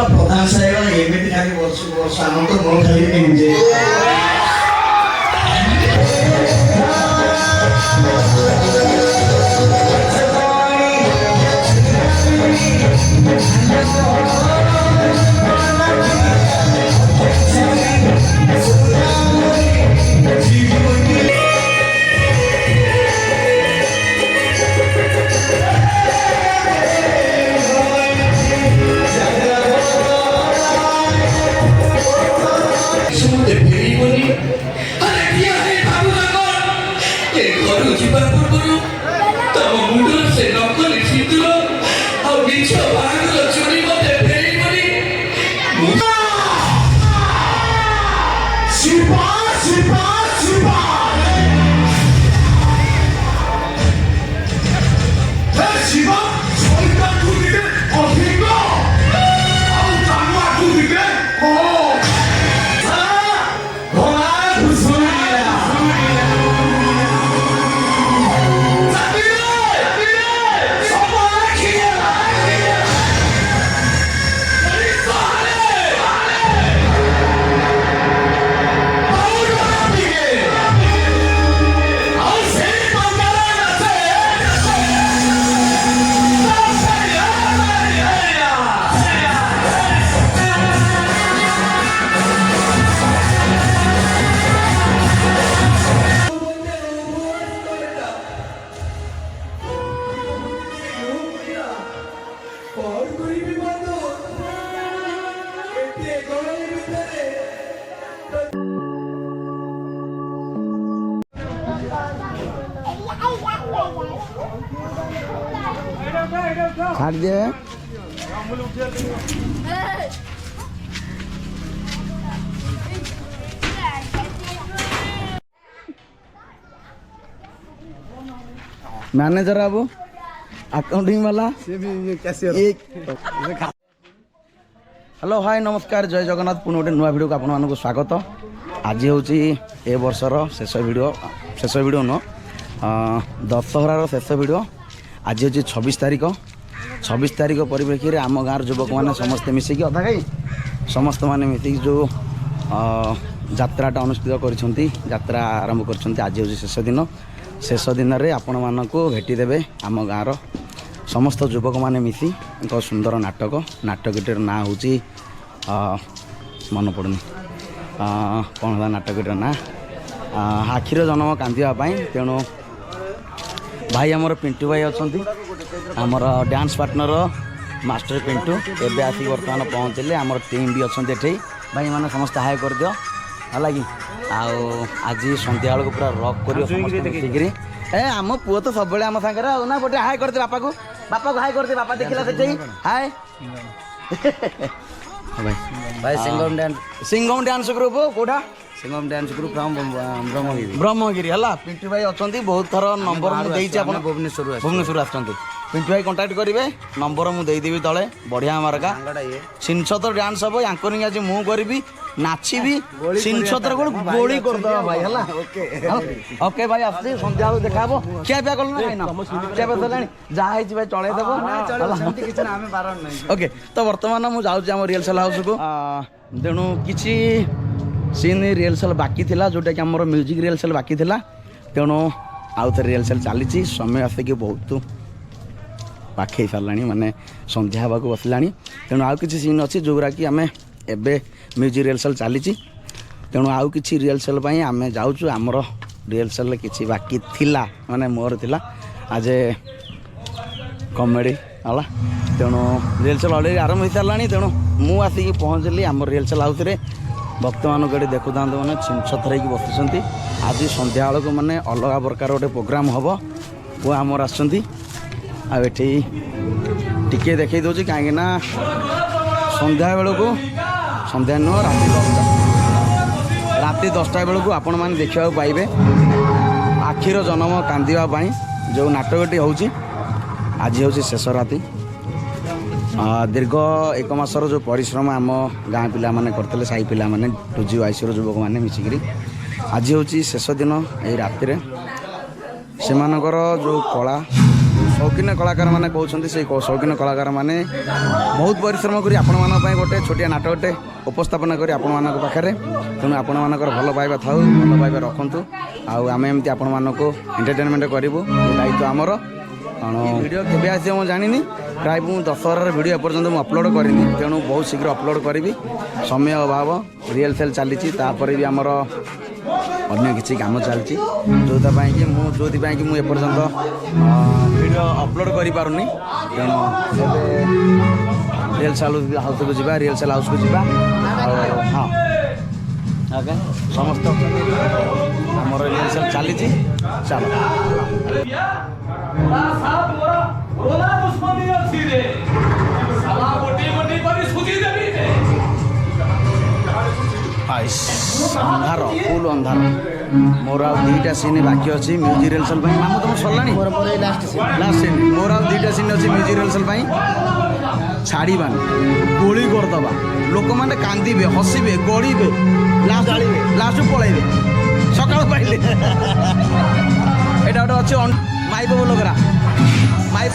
प्रधान साहेब एमती खाली वर्ष वर्ष आम तो मोर खाली निजे छाड़ दे मैनेजर बाबू अकाउंटिंग वाला हेलो हाय नमस्कार जय जगन्नाथ पुणी गोटे नुआ भिडियो को आपण मानक स्वागत आज हूँ ए वर्षर शेष भिडियो नुह दशहरार शेष भिडियो आज हूँ 26 तारीख परिप्रेक्षी में आम गाँव युवक मैंने समस्ते मिसिकी अधा खाई समस्त मैंने मिसिकी जो यात्राटा अनुष्ठित कर आरंभ कर आज हूँ शेष दिन में आपण मानक भेटिदेवे आम गाँव समस्त युवक मैंने मिसी एक सुंदर नाटकटीर ना हूँ मन पड़ुनी कौन है नाटकटीर ना आखिर जन्म कांदापी तेणु भाई आमर पिंटू भाई अच्छा आमर डांस पार्टनर मास्टर पिंटू एवं आसिक बर्तमान पहुँचले आमर टीम भी अच्छा ये भाई मैंने समस्त हाय कर दियो है कि आज सन्ध्या बेलू पूरा रक कर ए आम पुओ तो सब आम सागर ना गोटे हाय करदे बापा को हाय करदे बापा देखला से हाय भाई भाई सिंगम डांस ग्रुप कोठा Singham dance group from Brahmagiri है पिंटू भाई अच्छा बहुत थर नंबर मुझे भुवनेश्वर आसते पिंटू भाई कंटाक्ट करेंगे नंबर मुझे तले बढ़िया मार्का सिंसतर डांस हम यांकरिंग आज मुझे करी नाची सिंसतर गोली करदे भाई है ओके भाई आस सन्ध्या देखा खिया पिया कल खिया पिया सर जहाँ भाई चलदेव ओके तो बर्तमान मुझे जाऊँ रिहर्सल हाउस को तेणु किसी सीन रिहर्सल बाकी थिला जोटा कि आमर म्यूजिक रिहर्सल बाकी थिला तेणु आउ थे रिहर्सल चली समय आसिक बहुत पाखे सारा माने संध्या हाँ बसला तेणु आउ कि सीन अच्छी जोरा कि आम एबे म्यूजिक रिहर्सल चली तेणु आउ कि रिहर्सल आम जाऊँ आमर रिहर्सल किसी बाकी थिला माने मोर थिला आज कमेडी है तेणु रिहर्सल अलरेडी आरंभ हो सारा तेणु मु आसिक पहुँचली आम रिहर्सल हाउस भक्त मान गए देखु था मैंने छिनछतर हो बसुँच आज सन्ध्या बेलू मैंने अलग प्रकार गोटे प्रोग्राम हम वो आमर आसुँच आठी टिके देखी दूसरी कहीं सन्ध्या बेलू सन्ध्या नुह राति 10टा बेलू आपण मैंने देखा पाइबे आखिर जन्म कांदापी जो नाटकटी हूँ आज हूँ शेष राति दीर्घ 1 मासर जो परिश्रम आम गाँ पिला माने करते साई पिला माने टूजी आईसीर युवक मैंने मिसिकी आज हूँ शेष दिन यही राति से जो कला शौकीन कलाकार मैंने कहते से शौकीन कलाकार मैंने बहुत परिश्रम कर गोटे छोटिया नाटकटे उपस्थापन कर पाखे तेणु आपण मानकर भल पाइबा था भल पाइबा रखु आम एमती आपण मानक एंटरटेनमेंट करूँ दायित्व आमर वीडियो केवे आस जानी प्राय मुझे दशहरार वीडियो एपर्तंत मुझे अपलोड करनी तेणु बहुत शीघ्र अपलोड करी समय अभाव रियल सेल चली भी आमर अन्य किसी काम चलती जोपाई कि मुझे एपर्तंत वीडियो अपलोड कर पारुनी तेणु रियल सेल हाउस को जावा रियल सेल हाउस को जावा हाँ ओके समस्त आमर रियल सेल चली चलो अंधार फुल अंधार मोर आ दुईटा सीन बाकी अच्छी म्यूजिक रिहर्सल मामू तुम सरला लास्ट सीन मोर आ दुईटा सीन अच्छी म्यूजिक रिहर्सल छाड़बान गोली करदबा लोक मैंने कांदे हसबे गड़े लास्ट पलैबे सका पाइले यहाँ गोटे अच्छे माइप बोलकरा माइप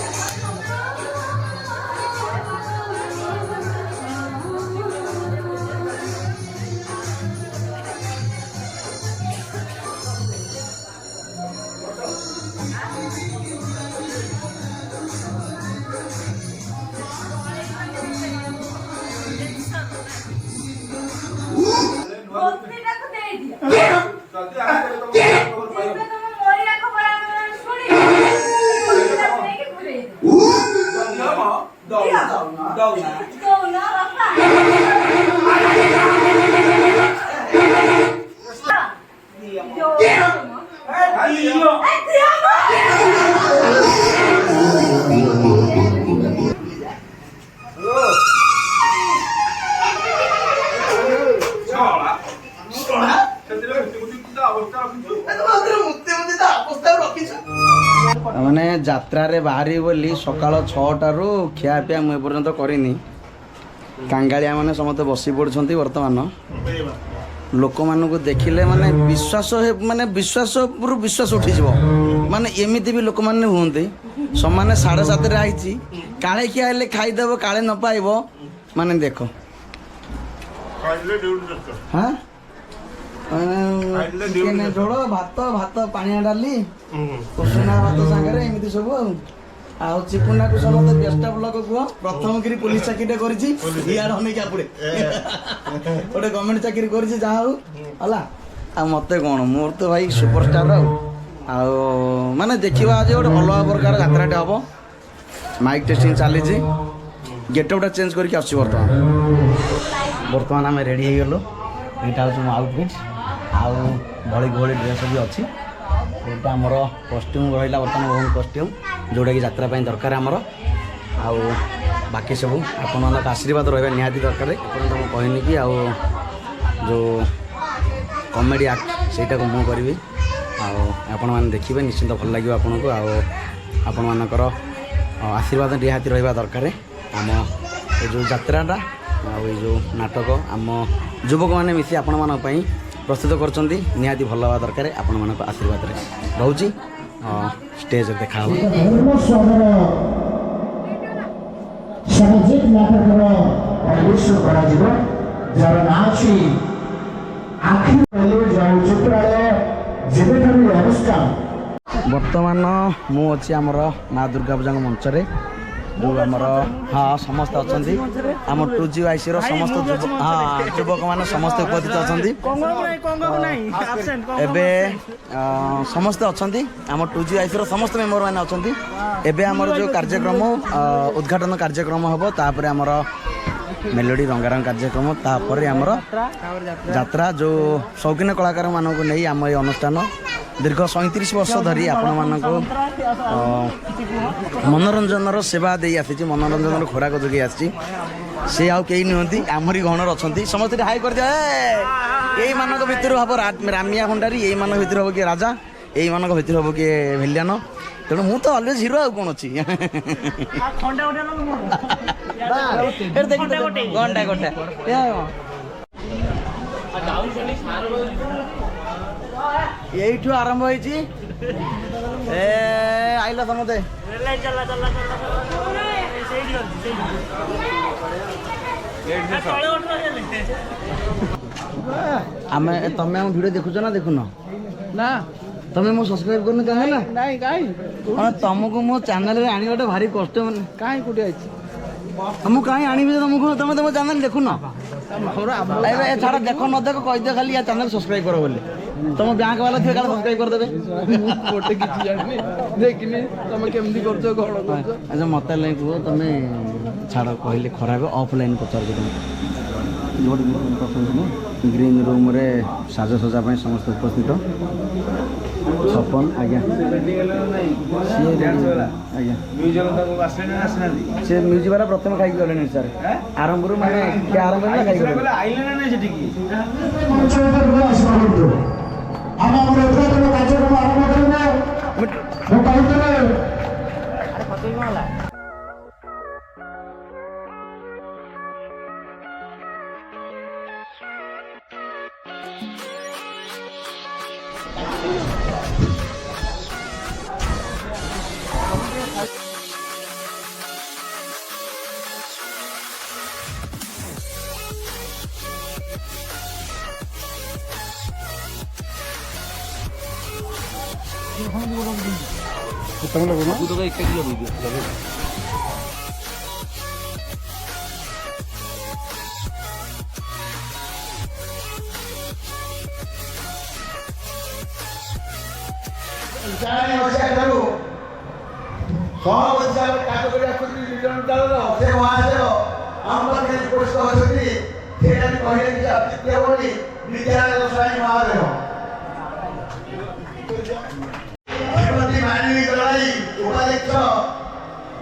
मैंने जात्रा बाहरी बोली सकाल 6टारू खियापिया मुझे करनी कांगालिया मैंने समस्त बसी पड़ते बर्तमान लोक मानू देखिले माने विश्वास माने विश्वास विश्वास उठी माने एमती भी लोक मैंने हमें समाने 7:30 आई काले किया खाईदेव काले न पाइब माने देख हाँ झोल भात भात पानिया डाली कुसुना भात सागर एमती सब चिकुना को समस्त बेस्ट ब्लॉक कह प्रथम गिरी पुलिस चाकरी गोटे गवर्नमेंट चाकरी कर मत कौन मोर तो भाई सुपरस्टार माने देखा आज गोटे अलग प्रकार यात्राटे हम माइक टेस्टिंग चली गेटअपटा चेंज करके आस बर्तमान आम रेडी हो गलु यहाँ हूँ मो आउटफिट आउ भली भली ड्रेस भी अच्छी यहाँ आमर कस्ट्यूम रहा बर्तमान ओन कस्ट्यूम जोटा कि यात्रा दरकार आमर आउ बाकी सब आपण आशीर्वाद रहा निहाती दरकार मुझे कहनी कि आउ जो कॉमेडी एक्ट सेटा को मुझे करी आपण मैंने देखिए निश्चिंत भल लगे आपन को आपण मानकर आशीर्वाद निहाती रहा दरकार आम ये जो यात्राटा जो नाटक आम युवक मैंने मिसी आपण मान प्रस्तुत कर निहाती भल हवा दरकार आपण मान आशीर्वाद रोची स्टेज देखा सामाजिक नाटकर आयोजन करा जार ना अछि आखिर चित्रालय जेबेठारु अनुष्ठान वर्तमान मु अच्छी आमर माँ दुर्गा पूजा मंच रे जो आमर हाँ समस्त अच्छा आम 2GYC समस्त युवक मान समस्त उपस्थित अच्छा समस्त अच्छा आम 2GYC समस्त मेम्बर मैंने अच्छा एवं आमर जो कार्यक्रम उद्घाटन कार्यक्रम हम तापर आमर मेलोडी रंगारंग कार्यक्रम तापर आमर यात्रा जो शौकीन कलाकार मानक नहीं आम ये अनुष्ठान दीर्घ 37 वर्ष धरी आपण मानक मनोरंजन सेवा दे आसी मनोरंजन खोराक जोगे आसी से आउ कई नुहति आमरी गणर अच्छा समस्त हाई कर दिया यही मानक भितर हम रामिया भंडारी यही मान भितर हम किए राजा यही मानक भितर हम किए भिलियन तेणु मु तो अलवेज हिरो आ कौन अच्छी घंटा घंटा यही आरंभ होती ଏ ଆଇଲ ସମସ୍ତେ ଆମେ ତମେ ଆମ ଭିଡ଼ିଓ ଦେଖୁଛ ନା ଦେଖୁନ ନା ତମେ ମୁଁ ସବସ୍କ୍ରାଇବ କରୁନ ଚାହେଁ ନା ନାଇଁ କାଇଁ ତମକୁ ମୋ ଚ୍ୟାନେଲରେ ଆଣିବାଟା ଭାରି କଷ୍ଟ ମାନେ କାଇଁ କୋଉଠି ଅଛି ମୁଁ କାହିଁ ଆଣିବି ଯେ ତମକୁ ତମେ ତମ ଚ୍ୟାନେଲ ଦେଖୁନ ଏବେ ଛାଡ଼ ଦେଖ ନ ଦେଖ କହିଦିଅ ଖାଲି ୟା ଚ୍ୟାନେଲ ସବସ୍କ୍ରାଇବ କର ବୋଲି ତମ ବ୍ୟାଙ୍କ ବାଲା ଥିବେ କାଳେ ସବସ୍କ୍ରାଇବ କରିଦେବେ ମୁଁ ଗୋଟେ କିଛି ଜାଣିନି ଦେଖିନି ତମେ କେମିତି କରୁଛ କଣ କରୁଛ ଆଚ୍ଛା ମତେ ହେଲେ କୁହ ତମେ ଛାଡ଼ କହିଲେ ଖରାପ ଅଫଲାଇନ୍ ପଚାରୁଛ ତମେ ଗ୍ରୀନ୍ ରୁମ୍ରେ ସାଜସଜା ପାଇଁ ସମସ୍ତେ ଉପସ୍ଥିତ ସପନ ଆଜ୍ଞା ଆଜ୍ଞା ସେ ମ୍ୟୁଜିକ୍ ବାଲା ପ୍ରଥମେ ଖାଇକି ଗଲେଣି ସାର୍ ଆରମ୍ଭରୁ ମାନେ ଆରମ୍ଭ ହେଲା ଖାଇକି ଗଲେ ଆମ ଉଦ୍ଘାଟନ କାର୍ଯ୍ୟକ୍ରମ ଆରମ୍ଭ କରିବେ ମୁଁ କହିଥିଲି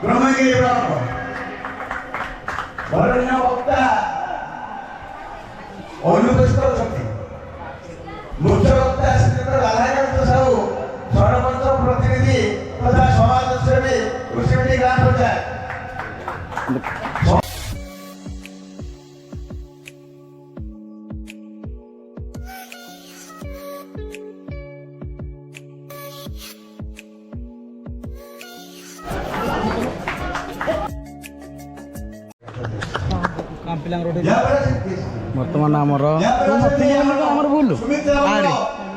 ବ୍ରହ୍ମଗିରି ବ୍ଲକ ବରଣ୍ୟ ବକ୍ତା ଅନୁପସ୍ଥିତ ଅଛନ୍ତି ମୁଖ୍ୟ ବକ୍ତା ଶ୍ରୀଯୁକ୍ତ ରାଧାକାନ୍ତ ସାହୁ ସରପଞ୍ଚ ପ୍ରତିନିଧି ତଥା ସମାଜସେବୀ କୃଷିବିଡ଼ି ଗ୍ରାମ ପଞ୍ଚାୟତ ବର୍ତ୍ତମାନ ଆମର ଭୁଲ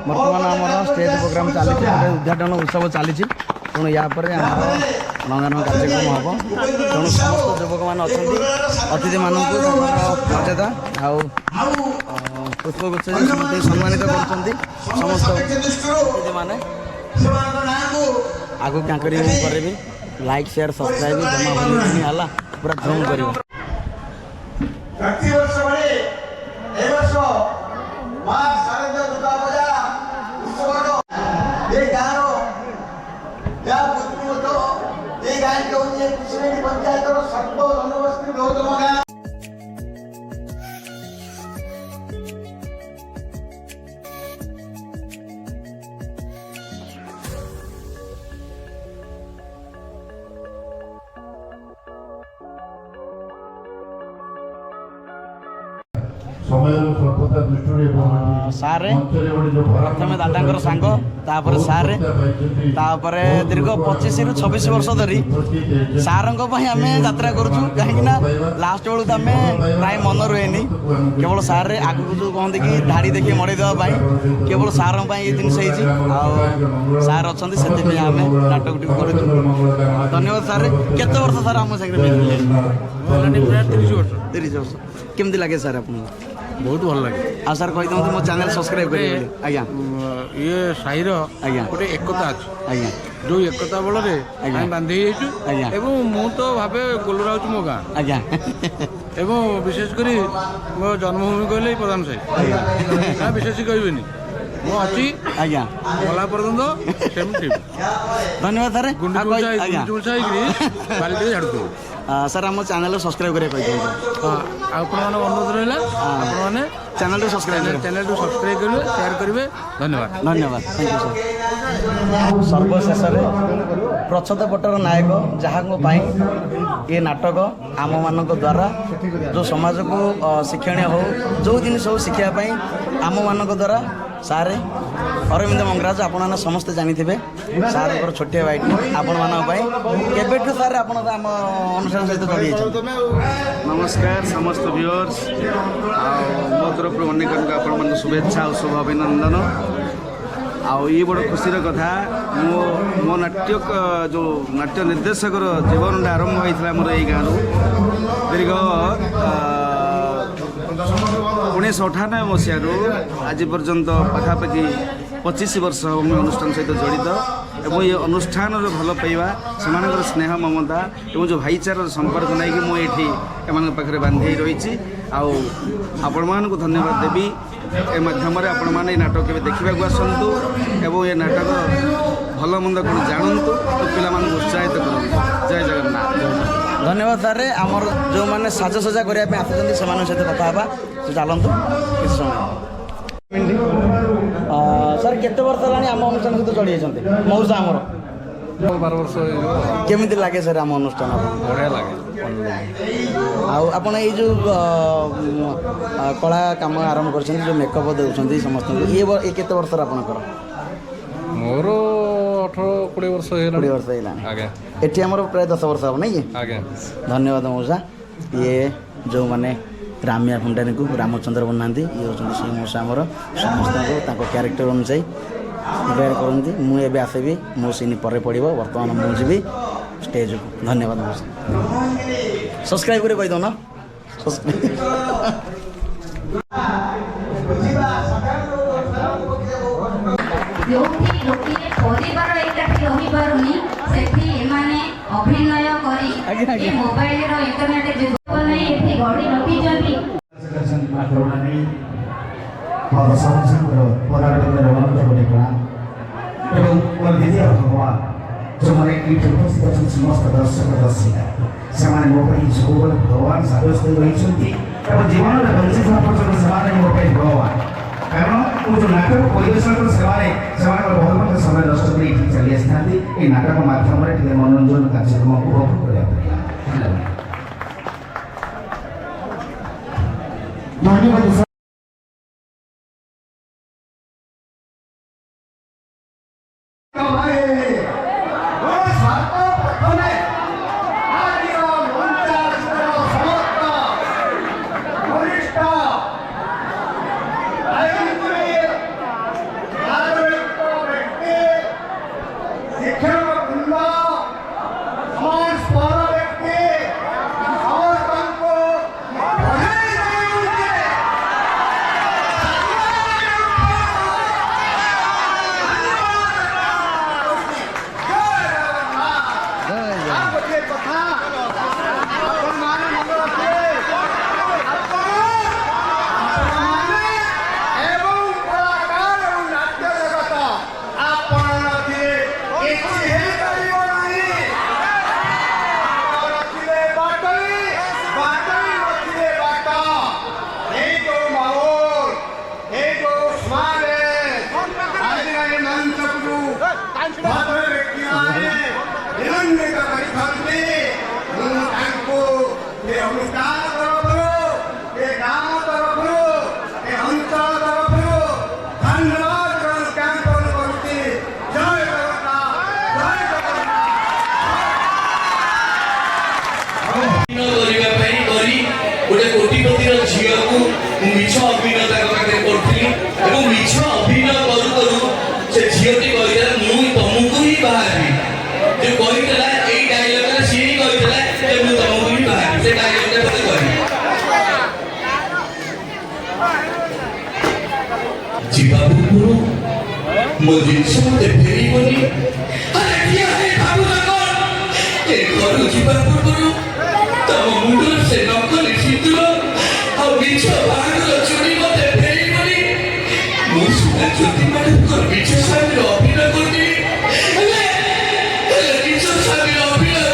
ବର୍ତ୍ତମାନ ଆମର ଷ୍ଟେଜ୍ ପ୍ରୋଗ୍ରାମ ଚାଲିଛି ଉଦ୍ଘାଟନ ଉତ୍ସବ ଚାଲିଛି ତେଣୁ ୟା ପରେ ଆମର ରଙ୍ଗାରଙ୍ଗ କାର୍ଯ୍ୟକ୍ରମ ହେବ ତେଣୁ ସମସ୍ତ ଯୁବକମାନେ ଅଛନ୍ତି ଅତିଥିମାନଙ୍କୁ ତାଙ୍କର ମର୍ଯ୍ୟାଦା ଆଉ ପୁଷ୍ପଗୁଚ୍ଛ ସମ୍ମାନିତ କରୁଛନ୍ତି ସମସ୍ତ ଅତିଥିମାନେ ଆଗକୁ କାଙ୍କରି ମୁଁ କରିବି ଲାଇକ୍ ସେୟାର ସବସ୍କ୍ରାଇବ ଜମା ଭୁଲିବନି ହେଲା ପୁରା ଧୁମ୍ କରିବ ପ୍ରତିବର୍ଷ ଭଳି ଏ ବର୍ଷ ମା ଶାରଦା ଦୁର୍ଗା ପୂଜା ଉତ୍ସବର ଏ ଗାଁର ଯାହା ବୁଦ୍ଧିମତ ଏ ଗାଁଟି ହେଉଛି କୃଷିବିଡ଼ି ପଞ୍ଚାୟତର ସର୍ବ ଜନବସ୍ତି ବୃହତ୍ତମ ଗାଁ ସାରେ ପ୍ରଥମେ ଦାଦାଙ୍କର ସାଙ୍ଗ ତାପରେ ସାରେ ତାପରେ ଦୀର୍ଘ 25ରୁ 26 ବର୍ଷ ଧରି ସାରଙ୍କ ପାଇଁ ଆମେ ଯାତ୍ରା କରୁଛୁ କାହିଁକି ନା ଲାଷ୍ଟ ବେଳକୁ ତ ଆମେ ପ୍ରାୟ ମନ ରୁହେନି କେବଳ ସାରେ ଆଗକୁ ଯେଉଁ କହନ୍ତି କି ଧାଡ଼ି ଦେଖି ମଡ଼େଇ ଦେବା ପାଇଁ କେବଳ ସାରଙ୍କ ପାଇଁ ଏ ଜିନିଷ ହେଇଛି ଆଉ ସାର୍ ଅଛନ୍ତି ସେଥିପାଇଁ ଆମେ ନାଟକଟିକୁ କରୁଛୁ ଧନ୍ୟବାଦ ସାର୍ କେତେ ବର୍ଷ ସାର୍ ଆମ ସାଙ୍ଗରେ 30 ବର୍ଷ କେମିତି ଲାଗେ ସାର୍ ଆପଣଙ୍କୁ ବହୁତ ଭଲ ଲାଗେ ଆଉ ସାର୍ କହିଦିଅନ୍ତୁ ମୋ ଚ୍ୟାନେଲ ସବସ୍କ୍ରାଇବ କରିବେ ଆଜ୍ଞା ଇଏ ସାହିର ଆଜ୍ଞା ଗୋଟେ ଏକତା ଅଛି ଆଜ୍ଞା ଯୋଉ ଏକତା ବଳରେ ଆମେ ବାନ୍ଧି ହେଇଯାଇଛୁ ଆଜ୍ଞା ଏବଂ ମୁଁ ତ ଭାବେ ଗୋଲରା ହେଉଛି ମୋ ଗାଁ ଆଜ୍ଞା ଏବଂ ବିଶେଷ କରି ମୋ ଜନ୍ମଭୂମି କହିଲେ ଏଇ ପ୍ରଧାନ ସାହି ନା ବିଶେଷ କହିବେନି ମୁଁ ଅଛି ଆଜ୍ଞା ଗଲା ପର୍ଯ୍ୟନ୍ତ ସେମିତି ଧନ୍ୟବାଦ ସାର୍ ଗୁଣ୍ଡୁଚୁମୁଚା ହେଇକିରି ବାଲି ଟିକେ ଝାଡ଼ୁଥିବୁ ସାର୍ ଆମ ଚ୍ୟାନେଲ ସବସ୍କ୍ରାଇବ କରିବା କହିଦିଅନ୍ତୁ ହଁ ଆପଣମାନଙ୍କ ଅନୁରୋଧ ରହିଲା ଆପଣମାନେ ଚ୍ୟାନେଲକୁ ସବସ୍କ୍ରାଇବ କରିବେ ସେୟାର କରିବେ ଧନ୍ୟବାଦ ଧନ୍ୟବାଦ ଥ୍ୟାଙ୍କ ୟୁ ସାର୍ ସର୍ବଶେଷରେ ପ୍ରଚ୍ଛଦ ପଟର ନାୟକ ଯାହାଙ୍କ ପାଇଁ ଏ ନାଟକ ଆମମାନଙ୍କ ଦ୍ୱାରା ଯେଉଁ ସମାଜକୁ ଶିକ୍ଷଣୀୟ ହେଉ ଯେଉଁ ଜିନିଷ ହଉ ଶିଖିବା ପାଇଁ ଆମମାନଙ୍କ ଦ୍ୱାରା ସାରେ ଅରବିନ୍ଦ ମଙ୍ଗରାଜ ଆପଣମାନେ ସମସ୍ତେ ଜାଣିଥିବେ ସାର୍ଙ୍କର ଛୋଟିଆ ଭାଇଟି ଆପଣମାନଙ୍କ ପାଇଁ କେବେଠୁ ସାର୍ ଆପଣ ଆମ ଅନୁଷ୍ଠାନ ସହିତ ଯୋଡ଼ିଯାଇଛନ୍ତି? ନମସ୍କାର ସମସ୍ତ ଭିଉଅର୍ସ ଆଉ ମୋ ତରଫରୁ ଅନେକଙ୍କୁ ଆପଣମାନଙ୍କୁ ଶୁଭେଚ୍ଛା ଆଉ ଶୁଭ ଅଭିନନ୍ଦନ। ଆଉ ଇଏ ବଡ଼ ଖୁସିର କଥା ମୋ ଯେଉଁ ନାଟ୍ୟ ନିର୍ଦ୍ଦେଶକର ଜୀବନଟା ଆରମ୍ଭ ହୋଇଥିଲା ମୋର ଏଇ ଗାଁରୁ ଦୀର୍ଘ 1998 ମସିହାରୁ ଆଜି ପର୍ଯ୍ୟନ୍ତ ପାଖାପାଖି 25 ବର୍ଷ ହେବ ମୁଁ ଅନୁଷ୍ଠାନ ସହିତ ଜଡ଼ିତ ଏବଂ ଏ ଅନୁଷ୍ଠାନର ଭଲ ପାଇବା ସେମାନଙ୍କର ସ୍ନେହ ମମତା ଏବଂ ଯେଉଁ ଭାଇଚାରାର ସମ୍ପର୍କ ନେଇକି ମୁଁ ଏଠି ଏମାନଙ୍କ ପାଖରେ ବାନ୍ଧି ହୋଇ ରହିଛି। ଆଉ ଆପଣମାନଙ୍କୁ ଧନ୍ୟବାଦ ଦେବି ଏ ମାଧ୍ୟମରେ ଆପଣମାନେ ଏ ନାଟକ କେବେ ଦେଖିବାକୁ ଆସନ୍ତୁ ଏବଂ ଏ ନାଟକ ଭଲ ମନ୍ଦ କ'ଣ ଜାଣନ୍ତୁ ଓ ପିଲାମାନଙ୍କୁ ଉତ୍ସାହିତ କରନ୍ତୁ। ଜୟ ଜଗନ୍ନାଥ। ଧନ୍ୟବାଦ ସାର୍। ଆମର ଯେଉଁମାନେ ସାଜସଜା କରିବା ପାଇଁ ଆସୁଛନ୍ତି ସେମାନଙ୍କ ସହିତ କଥା ହେବା। ଚାଲନ୍ତୁ କିଛି ସମୟ। ସାର୍ କେତେ ବର୍ଷ ହେଲାଣି ଆମ ଅନୁଷ୍ଠାନ ସହିତ ଚଢ଼ିଯାଇଛନ୍ତି? ମଉସା ଆମର 12 ବର୍ଷ ହେଇଯିବ। କେମିତି ଲାଗେ ସାର୍ ଆମ ଅନୁଷ୍ଠାନ? ବଢ଼ିଆ ଲାଗେ। ଆଉ ଆପଣ ଏଇ ଯେଉଁ କଳା କାମ ଆରମ୍ଭ କରିଛନ୍ତି, ଯେଉଁ ମେକଅପ୍ ଦେଉଛନ୍ତି ସମସ୍ତଙ୍କୁ, ଏ କେତେ ବର୍ଷର ଆପଣଙ୍କର? ମୋର 18-20 ବର୍ଷ ହେଇଗଲାଣି। 20 ବର୍ଷ ହେଇଗଲାଣି। ଆଜ୍ଞା। ଏଠି ଆମର ପ୍ରାୟ 10 ବର୍ଷ ହେବ ନାଇଁ କି? ଆଜ୍ଞା। ଧନ୍ୟବାଦ ମଉସା। ଇଏ ଯେଉଁମାନେ ରାମିଆ ଭଣ୍ଡାରୀଙ୍କୁ ରାମଚନ୍ଦ୍ର ବନାନ୍ତି, ଇଏ ହେଉଛନ୍ତି ସେଇ ମଉସା ଆମର। ସମସ୍ତଙ୍କୁ ତାଙ୍କ କ୍ୟାରେକ୍ଟର ଅନୁଯାୟୀ ପ୍ରିପେୟାର କରନ୍ତି। ମୁଁ ଏବେ ଆସିବି, ମୋ ସିନ୍ ପରେ ପଡ଼ିବ, ବର୍ତ୍ତମାନ ମୁଁ ଯିବି ଷ୍ଟେଜ୍କୁ। ଧନ୍ୟବାଦ ମଉସା। ସବସ୍କ୍ରାଇବ୍ କରି କହିଦେଉନ। ଯୋଉଠି ଗୋଟିଏ ପରିବାର ଏକାଠି ରହିପାରୁନି ସେଠି ଏମାନେ ଅଭିନୟ କରି ଏ ମୋବାଇଲର ଇଣ୍ଟରନେଟ ଯୁଗ ନେଇ ଏଠି ଗଢ଼ି ରଖିଛନ୍ତି। ଏବଂ ମୋର ଦ୍ୱିତୀୟ ଭଗବାନ ଯେଉଁମାନେ ଏଇଠି ଉପସ୍ଥିତ ଅଛନ୍ତି ସମସ୍ତ ଦର୍ଶକ ଦର୍ଶିକା, ସେମାନେ ମୋ ପାଇଁ ସବୁବେଳେ ଭଗବାନ ସାବ୍ୟସ୍ତ ରହିଛନ୍ତି ଏବଂ ଜୀବନରେ ବଞ୍ଚିଥିବା ପର୍ଯ୍ୟନ୍ତ ସେମାନେ ମୋ ପାଇଁ ଭଗବାନ। କାରଣ ମୁଁ ଯେଉଁ ନାଟକ ପରିବେଷଣ କରୁ ସେମାନଙ୍କର ବହୁତ ମଧ୍ୟ ସମୟ ନଷ୍ଟ କରି ଏଠି ଚାଲି ଆସିଥାନ୍ତି ଏଇ ନାଟକ ମାଧ୍ୟମରେ ଟିକେ ମନୋରଞ୍ଜନ କାର୍ଯ୍ୟକ୍ରମ ଉପଭୋଗ କରିବା ପାଇଁ। ଧନ୍ୟବାଦ। गोटे कोटिपतिर झील को मिछ अभिनय पाखे करी और मिछ अभिनय करू करू से झीलटी कहला मुझे तुमको ही बाहरी जो कहला यही डायलग सी ही कहला मुझे तुमको ही बाहरी से डायलग जीवा पूर्व मो जिनस मत फेरबनी घर जीवा पूर्व तम मुंडर से नकली सिंदूर और मिछ बाहर चुड़ी मत फेरबनी मुझे ज्योति मैडम मिछ सामने अभिनय करती मिछ सामने अभिनय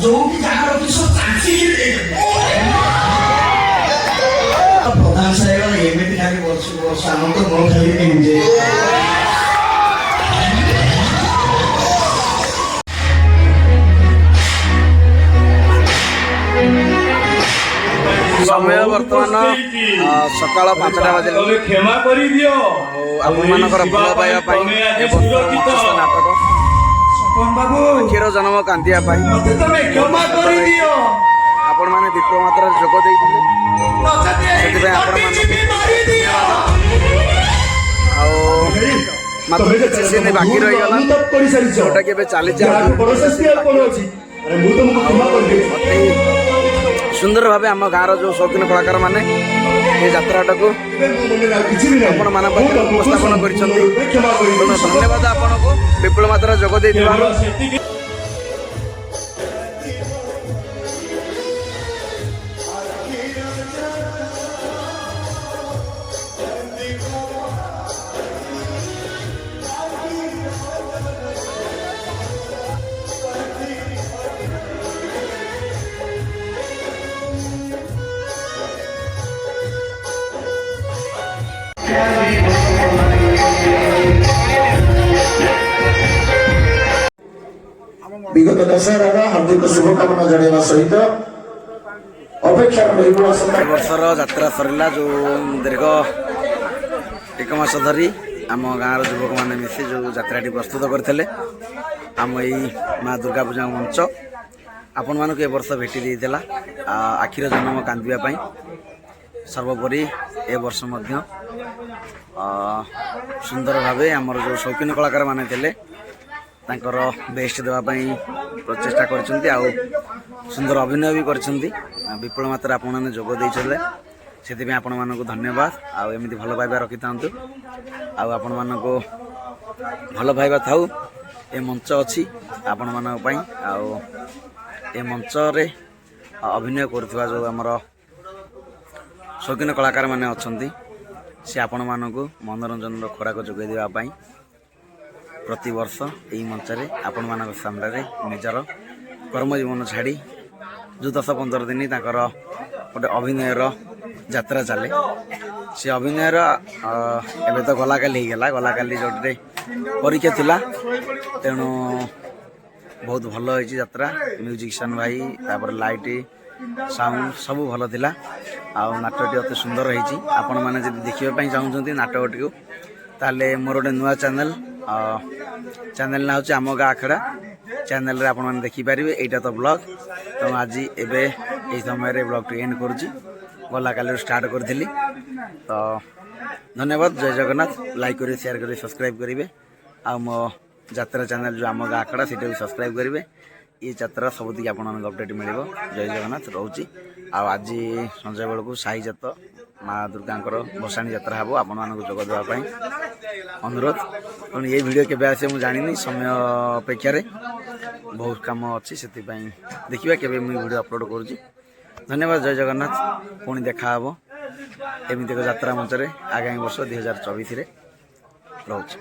ଯୋଉଠି ଯାହା ରଖିଛ ଚାଞ୍ଚିକି ପ୍ରଧାନ ସାହେବ ଏମିତି ଖାଲି ବର୍ଷ ଆନନ୍ଦ ନ ଖାଲି ନିଜେ ସମୟ ବର୍ତ୍ତମାନ ସକାଳ 5ଟା ବାଜିଲାଣି। କ୍ଷମା କରିଦିଅ ଆପଣମାନଙ୍କର ଭଲ ପାଇବା ପାଇଁ ଏ ବର୍ଷର ମଞ୍ଚସ୍ଥ ନାଟକ ଆଖିର ଜନ୍ମ କାନ୍ଦିବା ପାଇଁ ଆପଣମାନେ ବିପ୍ଳବ ମାତ୍ରାରେ ଯୋଗ ଦେଇଥିଲେ, ସେଥିପାଇଁ ଆପଣମାନଙ୍କୁ ଆଉ ମାତ୍ର କିଛି ଦିନ ବାକି ରହିଗଲା, ଯେଉଁଟାକି ଏବେ ଚାଲିଛି। ସୁନ୍ଦର ଭାବେ ଆମ ଗାଁର ଯେଉଁ ସୌକିନ କଳାକାରମାନେ ଏ ଯାତ୍ରାଟାକୁ ଆପଣମାନଙ୍କ ପାଖରେ ଉପସ୍ଥାପନ କରିଛନ୍ତି। ଧନ୍ୟବାଦ ଆପଣଙ୍କୁ ବିପୁଳ ମାତ୍ରାରେ ଯୋଗ ଦେଇଥିବାରୁ। ବିଗତ ଦଶହରାର ହାର୍ଦ୍ଦିକ ଶୁଭକାମନା ଜଣାଇବା ସହିତ ଅପେକ୍ଷାର ରହିବ ଏ ବର୍ଷର ଯାତ୍ରା ସରିଲା। ଯେଉଁ ଦୀର୍ଘ 1 ମାସ ଧରି ଆମ ଗାଁର ଯୁବକମାନେ ମିଶି ଯେଉଁ ଯାତ୍ରାଟି ପ୍ରସ୍ତୁତ କରିଥିଲେ, ଆମ ଏଇ ମା ଦୁର୍ଗା ପୂଜା ମଞ୍ଚ ଆପଣମାନଙ୍କୁ ଏ ବର୍ଷ ଭେଟି ଦେଇଥିଲା ଆଖିର ଜନ୍ମ କାନ୍ଦିବା ପାଇଁ। ସର୍ବୋପରି ଏ ବର୍ଷ ମଧ୍ୟ ସୁନ୍ଦର ଭାବେ ଆମର ଯେଉଁ ସୌକିନ କଳାକାରମାନେ ଥିଲେ ତାଙ୍କର ବେଷ୍ଟ ଦେବା ପାଇଁ ପ୍ରଚେଷ୍ଟା କରିଛନ୍ତି, ଆଉ ସୁନ୍ଦର ଅଭିନୟ ବି କରିଛନ୍ତି। ବିପୁଳ ମାତ୍ରାରେ ଆପଣମାନେ ଯୋଗ ଦେଇଥିଲେ, ସେଥିପାଇଁ ଆପଣମାନଙ୍କୁ ଧନ୍ୟବାଦ। ଆଉ ଏମିତି ଭଲ ପାଇବା ରଖିଥାନ୍ତୁ, ଆଉ ଆପଣମାନଙ୍କୁ ଭଲ ପାଇବା ଥାଉ। ଏ ମଞ୍ଚ ଅଛି ଆପଣମାନଙ୍କ ପାଇଁ, ଆଉ ଏ ମଞ୍ଚରେ ଅଭିନୟ କରୁଥିବା ଯେଉଁ ଆମର ସୌକିନ କଳାକାରମାନେ ଅଛନ୍ତି, ସେ ଆପଣମାନଙ୍କୁ ମନୋରଞ୍ଜନର ଖୋରାକ ଯୋଗାଇ ଦେବା ପାଇଁ ପ୍ରତିବର୍ଷ ଏହି ମଞ୍ଚରେ ଆପଣମାନଙ୍କ ସାମ୍ନାରେ ନିଜର କର୍ମଜୀବନ ଛାଡ଼ି ଯେଉଁ 10-15 ଦିନ ତାଙ୍କର ଗୋଟେ ଅଭିନୟର ଯାତ୍ରା ଚାଲେ। ସେ ଅଭିନୟର ଏବେ ତ ଗଲାକାଲି ହେଇଗଲା, ଗଲାକାଲି ଯେଉଁଥିରେ ପରୀକ୍ଷା ଥିଲା, ତେଣୁ ବହୁତ ଭଲ ହେଇଛି ଯାତ୍ରା। ମ୍ୟୁଜିସିଆନ୍ ଭାଇ, ତାପରେ ଲାଇଟ୍, ସାଉଣ୍ଡ ସବୁ ଭଲ ଥିଲା, ଆଉ ନାଟକଟି ଅତି ସୁନ୍ଦର ହେଇଛି। ଆପଣମାନେ ଯଦି ଦେଖିବା ପାଇଁ ଚାହୁଁଛନ୍ତି ନାଟକଟିକୁ, ତାହେଲେ ମୋର ଗୋଟେ ନୂଆ ଚ୍ୟାନେଲ୍ ନାଁ ହେଉଛି ଆମ ଗାଁ ଆଖଡ଼ା। ଚ୍ୟାନେଲରେ ଆପଣମାନେ ଦେଖିପାରିବେ। ଏଇଟା ତ ବ୍ଲଗ୍, ତେଣୁ ଆଜି ଏବେ ଏହି ସମୟରେ ବ୍ଲଗ୍ଟି ଏଣ୍ଡ କରୁଛି। ଗଲାକାଲିରୁ ଷ୍ଟାର୍ଟ କରିଥିଲି। ତ ଧନ୍ୟବାଦ, ଜୟ ଜଗନ୍ନାଥ। ଲାଇକ୍ କରିବେ, ସେୟାର କରିବେ, ସବସ୍କ୍ରାଇବ୍ କରିବେ, ଆଉ ମୋ ଯାତ୍ରା ଚ୍ୟାନେଲ୍ ଯେଉଁ ଆମ ଗାଁ ଆଖଡ଼ା ସେଇଟାକୁ ସବସ୍କ୍ରାଇବ୍ କରିବେ। ଏ ଯାତ୍ରା ସବୁତିକି ଆପଣମାନଙ୍କୁ ଅପଡ଼େଟ୍ ମିଳିବ। ଜୟ ଜଗନ୍ନାଥ, ରହୁଛି। ଆଉ ଆଜି ସଞ୍ଜ ବେଳକୁ ସାହିଜାତ ମା ଦୁର୍ଗାଙ୍କର ଭସାଣି ଯାତ୍ରା ହେବ, ଆପଣମାନଙ୍କୁ ଯୋଗ ଦେବା ପାଇଁ ଅନୁରୋଧ। ତେଣୁ ଏ ଭିଡ଼ିଓ କେବେ ଆସିବ ମୁଁ ଜାଣିନି, ସମୟ ଅପେକ୍ଷାରେ ବହୁତ କାମ ଅଛି, ସେଥିପାଇଁ ଦେଖିବା କେବେ ମୁଁ ଭିଡ଼ିଓ ଅପଲୋଡ଼ କରୁଛି। ଧନ୍ୟବାଦ, ଜୟ ଜଗନ୍ନାଥ। ପୁଣି ଦେଖାହେବ ଏମିତି ଏକ ଯାତ୍ରା ମଞ୍ଚରେ ଆଗାମୀ ବର୍ଷ 2024ରେ। ରହୁଛି।